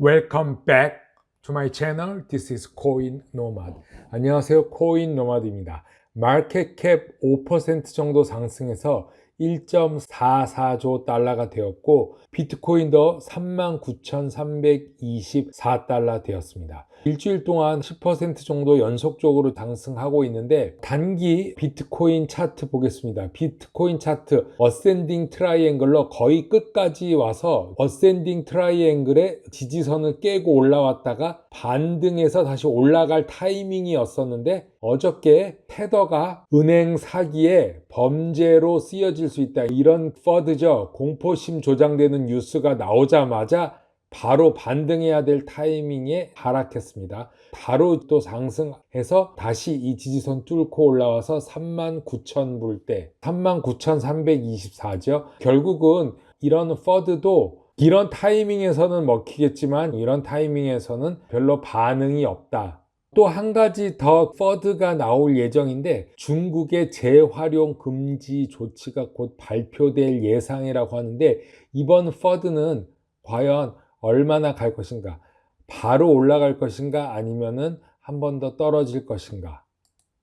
Welcome back to my channel. This is Coin Nomad. 안녕하세요. 코인 노마드입니다. 마켓캡 5% 정도 상승해서 1.44조 달러가 되었고 비트코인도 39,324달러 되었습니다. 일주일 동안 10% 정도 연속적으로 상승하고 있는데 단기 비트코인 차트 보겠습니다. 비트코인 차트 어센딩 트라이앵글로 거의 끝까지 와서 어센딩 트라이앵글의 지지선을 깨고 올라왔다가 반등해서 다시 올라갈 타이밍이었었는데 어저께 테더가 은행 사기에 범죄로 쓰여질 수 있다, 이런 퍼드죠. 공포심 조장되는 뉴스가 나오자마자 바로 반등해야 될 타이밍에 하락했습니다. 바로 또 상승해서 다시 이 지지선 뚫고 올라와서 39,000불대 39,324죠. 결국은 이런 퍼드도 이런 타이밍에서는 먹히겠지만 이런 타이밍에서는 별로 반응이 없다. 또 한 가지 더 퍼드가 나올 예정인데 중국의 재활용 금지 조치가 곧 발표될 예상이라고 하는데 이번 퍼드는 과연 얼마나 갈 것인가? 바로 올라갈 것인가? 아니면은 한 번 더 떨어질 것인가?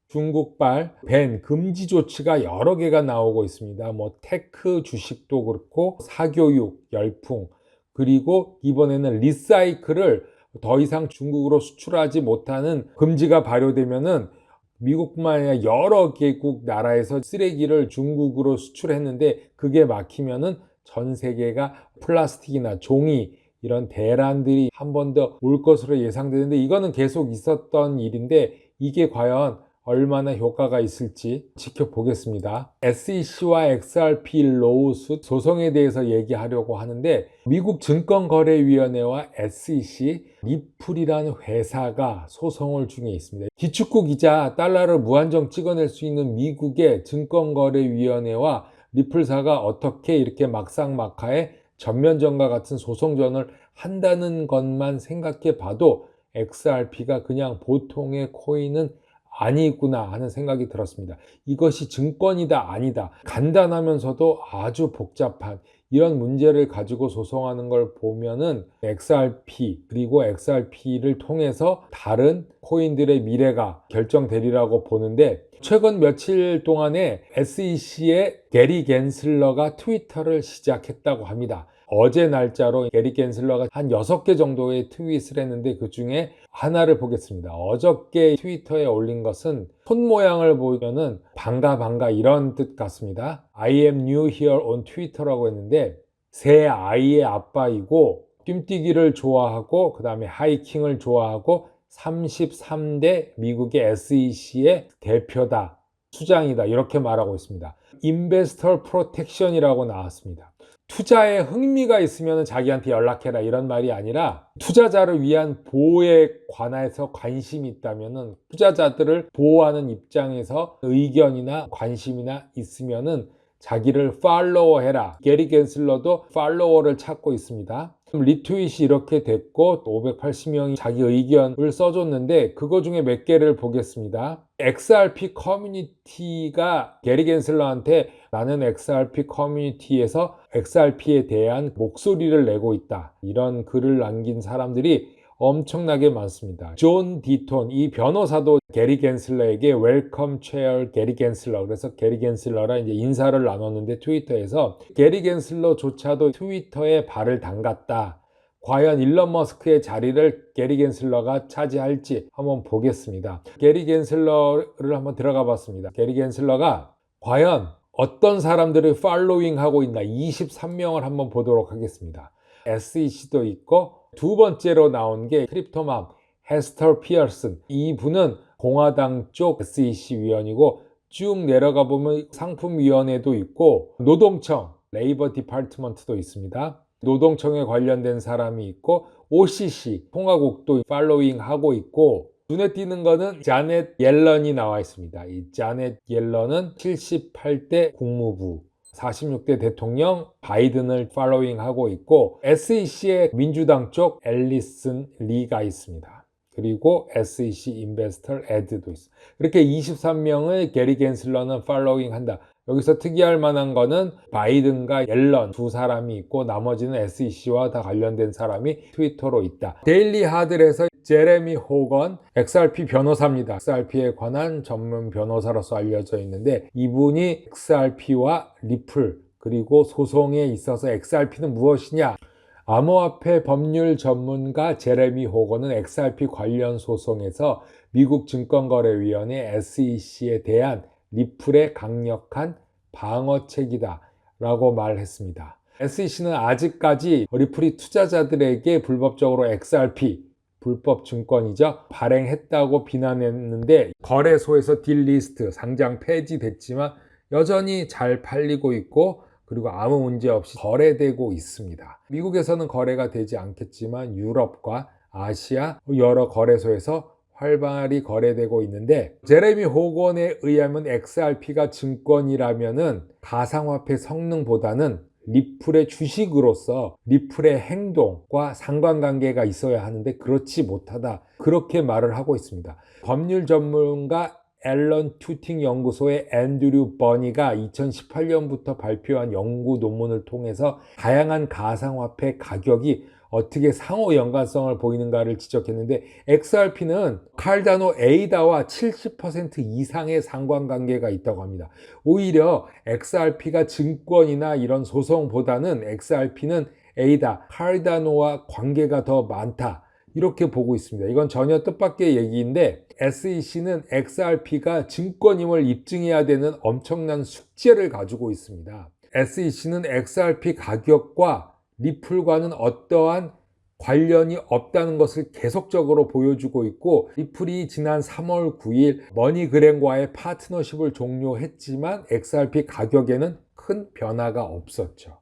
중국발 밴 금지 조치가 여러 개가 나오고 있습니다. 테크 주식도 그렇고 사교육, 열풍, 그리고 이번에는 리사이클을 더 이상 중국으로 수출하지 못하는 금지가 발효되면은 미국뿐만 아니라 여러 개국 나라에서 쓰레기를 중국으로 수출했는데 그게 막히면은 전 세계가 플라스틱이나 종이 이런 대란들이 한 번 더 올 것으로 예상되는데 이거는 계속 있었던 일인데 이게 과연 얼마나 효과가 있을지 지켜보겠습니다. SEC와 XRP 로우스 소송에 대해서 얘기하려고 하는데 미국 증권거래위원회와 SEC, 리플이라는 회사가 소송을 중에 있습니다. 기축국이자 달러를 무한정 찍어낼 수 있는 미국의 증권거래위원회와 리플사가 어떻게 이렇게 막상막하에 전면전과 같은 소송전을 한다는 것만 생각해 봐도 XRP가 그냥 보통의 코인은 아니구나 하는 생각이 들었습니다. 이것이 증권이다 아니다, 간단하면서도 아주 복잡한 이런 문제를 가지고 소송하는 걸 보면은 XRP 그리고 XRP를 통해서 다른 코인들의 미래가 결정되리라고 보는데 최근 며칠 동안에 SEC의 게리 갠슬러가 트위터를 시작했다고 합니다. 어제 날짜로 게리 갠슬러가 한 6개 정도의 트윗을 했는데 그 중에 하나를 보겠습니다. 어저께 트위터에 올린 것은 손 모양을 보면은 반가 이런 뜻 같습니다. I am new here on Twitter라고 했는데 새 아이의 아빠이고 뛰기를 좋아하고 그 다음에 하이킹을 좋아하고 33대 미국의 SEC의 대표다, 수장이다, 이렇게 말하고 있습니다. 인베스터 프로텍션이라고 나왔습니다. 투자에 흥미가 있으면 자기한테 연락해라, 이런 말이 아니라 투자자를 위한 보호에 관해서 관심이 있다면 투자자들을 보호하는 입장에서 의견이나 관심이나 있으면 자기를 팔로워해라. 게리 갠슬러도 팔로워를 찾고 있습니다. 리트윗이 이렇게 됐고 580명이 자기 의견을 써줬는데 그거 중에 몇 개를 보겠습니다. XRP 커뮤니티가 게리 갠슬러한테 나는 XRP 커뮤니티에서 XRP에 대한 목소리를 내고 있다, 이런 글을 남긴 사람들이 엄청나게 많습니다. 존 디톤, 이 변호사도 게리 갠슬러에게 웰컴 체어 게리 갠슬러, 그래서 게리 갠슬러랑 이제 인사를 나눴는데 트위터에서 게리 갠슬러조차도 트위터에 발을 담갔다. 과연 일론 머스크의 자리를 게리 갠슬러가 차지할지 한번 보겠습니다. 게리 갠슬러를 한번 들어가 봤습니다. 게리 갠슬러가 과연 어떤 사람들을 팔로잉하고 있나 23명을 한번 보도록 하겠습니다. SEC도 있고 두 번째로 나온 게 크립토맘 헤스터 피어슨, 이분은 공화당 쪽 SEC 위원이고 쭉 내려가 보면 상품위원회도 있고 노동청 레이버 디파트먼트도 있습니다. 노동청에 관련된 사람이 있고 OCC 통화국도 팔로잉하고 있고 눈에 띄는 거는 자넷 옐런이 나와 있습니다. 이 자넷 옐런은 78대 국무부 46대 대통령 바이든을 팔로잉하고 있고 SEC의 민주당 쪽 앨리슨 리가 있습니다. 그리고 SEC 인베스터 에드도 있습니다. 이렇게 23명을 게리 갠슬러는 팔로잉한다. 여기서 특이할 만한 거는 바이든과 옐런 두 사람이 있고 나머지는 SEC와 다 관련된 사람이 트위터로 있다. 데일리 하들에서 제레미 호건 XRP 변호사입니다. XRP에 관한 전문 변호사로서 알려져 있는데 이분이 XRP와 리플 그리고 소송에 있어서 XRP는 무엇이냐, 암호화폐 법률 전문가 제레미 호건은 XRP 관련 소송에서 미국 증권거래위원회 SEC에 대한 리플의 강력한 방어책이다 라고 말했습니다. SEC는 아직까지 리플이 투자자들에게 불법적으로 XRP, 불법 증권이죠, 발행했다고 비난했는데 거래소에서 딜리스트, 상장 폐지됐지만 여전히 잘 팔리고 있고 그리고 아무 문제 없이 거래되고 있습니다. 미국에서는 거래가 되지 않겠지만 유럽과 아시아 여러 거래소에서 활발히 거래되고 있는데, 제레미 호건에 의하면 XRP가 증권이라면은 가상화폐 성능보다는 리플의 주식으로서 리플의 행동과 상관관계가 있어야 하는데 그렇지 못하다, 그렇게 말을 하고 있습니다. 법률 전문가 앨런 튜팅 연구소의 앤드류 버니가 2018년부터 발표한 연구 논문을 통해서 다양한 가상화폐 가격이 어떻게 상호 연관성을 보이는가를 지적했는데, XRP는 칼다노 에이다와 70% 이상의 상관관계가 있다고 합니다. 오히려 XRP가 증권이나 이런 소송보다는 XRP는 에이다, 칼다노와 관계가 더 많다, 이렇게 보고 있습니다. 이건 전혀 뜻밖의 얘기인데 SEC는 XRP가 증권임을 입증해야 되는 엄청난 숙제를 가지고 있습니다. SEC는 XRP 가격과 리플과는 어떠한 관련이 없다는 것을 계속적으로 보여주고 있고, 리플이 지난 3월 9일 머니그램과의 파트너십을 종료했지만 XRP 가격에는 큰 변화가 없었죠.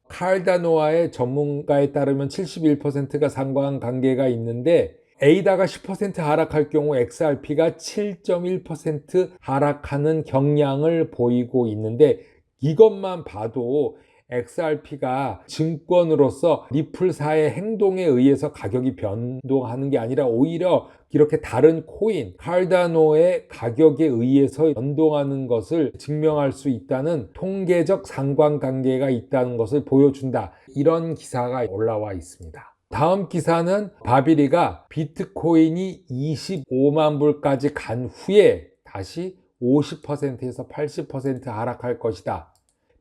칼다노아의 전문가에 따르면 71%가 상관관계가 있는데 에이다가 10% 하락할 경우 XRP가 7.1% 하락하는 경향을 보이고 있는데, 이것만 봐도 XRP가 증권으로서 리플사의 행동에 의해서 가격이 변동하는 게 아니라 오히려 이렇게 다른 코인, 칼다노의 가격에 의해서 변동하는 것을 증명할 수 있다는 통계적 상관관계가 있다는 것을 보여준다, 이런 기사가 올라와 있습니다. 다음 기사는 바비리가 비트코인이 25만 불까지 간 후에 다시 50%에서 80% 하락할 것이다.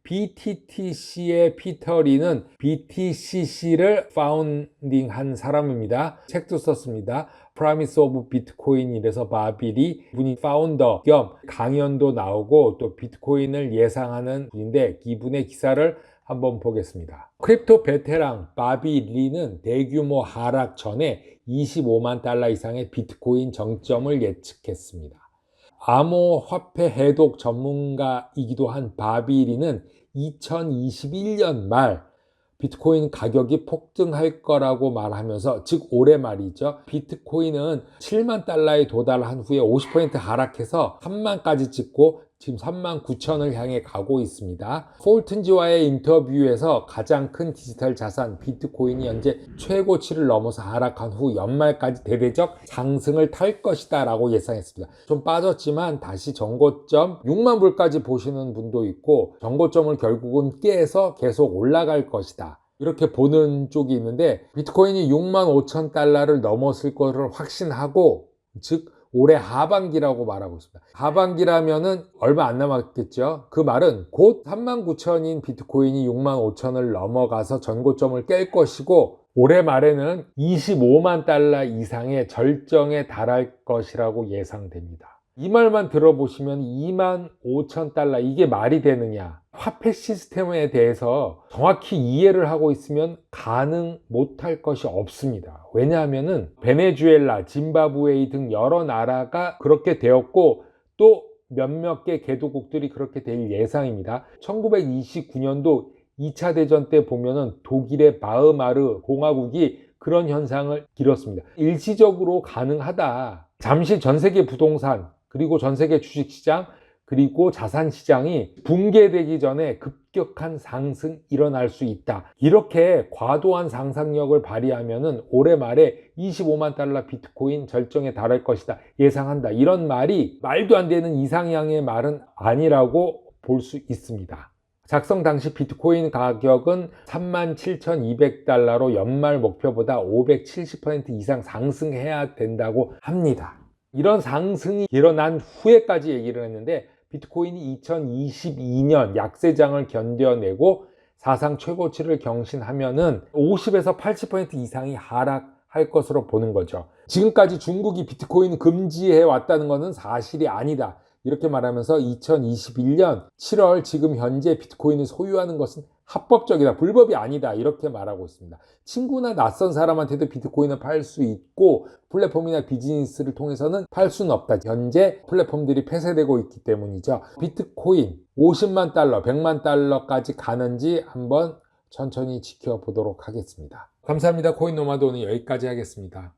BTTC의 피터 리는 BTCC를 파운딩한 사람입니다. 책도 썼습니다. Promise of Bitcoin이라서 바비리 분이 파운더 겸 강연도 나오고 또 비트코인을 예상하는 분인데, 이분의 기사를 한번 보겠습니다. 크립토 베테랑 바비리는 대규모 하락 전에 25만 달러 이상의 비트코인 정점을 예측했습니다. 암호화폐 해독 전문가이기도 한 바비리는 2021년 말 비트코인 가격이 폭등할 거라고 말하면서, 즉 올해 말이죠, 비트코인은 7만 달러에 도달한 후에 50% 하락해서 3만까지 찍고 지금 3만 9천을 향해 가고 있습니다. 폴튼지와의 인터뷰에서 가장 큰 디지털 자산 비트코인이 현재 최고치를 넘어서 하락한 후 연말까지 대대적 상승을 탈 것이다 라고 예상했습니다. 좀 빠졌지만 다시 전고점 6만 불까지 보시는 분도 있고, 전고점을 결국은 깨서 계속 올라갈 것이다, 이렇게 보는 쪽이 있는데, 비트코인이 6만 5천 달러를 넘었을 것을 확신하고, 즉 올해 하반기라고 말하고 있습니다. 하반기라면은 얼마 안 남았겠죠. 그 말은 곧 3만 9천인 비트코인이 6만 5천을 넘어가서 전고점을 깰 것이고, 올해 말에는 25만 달러 이상의 절정에 달할 것이라고 예상됩니다. 이 말만 들어보시면 2만 5천 달러, 이게 말이 되느냐? 화폐 시스템에 대해서 정확히 이해를 하고 있으면 가능 못할 것이 없습니다. 왜냐하면은 베네수엘라, 짐바브웨이 등 여러 나라가 그렇게 되었고 또 몇몇 개 개도국들이 그렇게 될 예상입니다. 1929년도 2차 대전 때 보면은 독일의 바흐마르 공화국이 그런 현상을 길었습니다. 일시적으로 가능하다. 잠시 전 세계 부동산 그리고 전 세계 주식시장 그리고 자산시장이 붕괴되기 전에 급격한 상승 일어날 수 있다. 이렇게 과도한 상상력을 발휘하면은 올해 말에 25만 달러 비트코인 절정에 달할 것이다 예상한다. 이런 말이 말도 안 되는 이상향의 말은 아니라고 볼 수 있습니다. 작성 당시 비트코인 가격은 37,200달러로 연말 목표보다 570% 이상 상승해야 된다고 합니다. 이런 상승이 일어난 후에까지 얘기를 했는데 비트코인이 2022년 약세장을 견뎌내고 사상 최고치를 경신하면은 50에서 80% 이상이 하락할 것으로 보는 거죠. 지금까지 중국이 비트코인 금지해 왔다는 것은 사실이 아니다. 이렇게 말하면서 2021년 7월 지금 현재 비트코인을 소유하는 것은 합법적이다. 불법이 아니다. 이렇게 말하고 있습니다. 친구나 낯선 사람한테도 비트코인을 팔 수 있고 플랫폼이나 비즈니스를 통해서는 팔 수는 없다. 현재 플랫폼들이 폐쇄되고 있기 때문이죠. 비트코인 50만 달러, 100만 달러까지 가는지 한번 천천히 지켜보도록 하겠습니다. 감사합니다. 코인 노마드 오늘 여기까지 하겠습니다.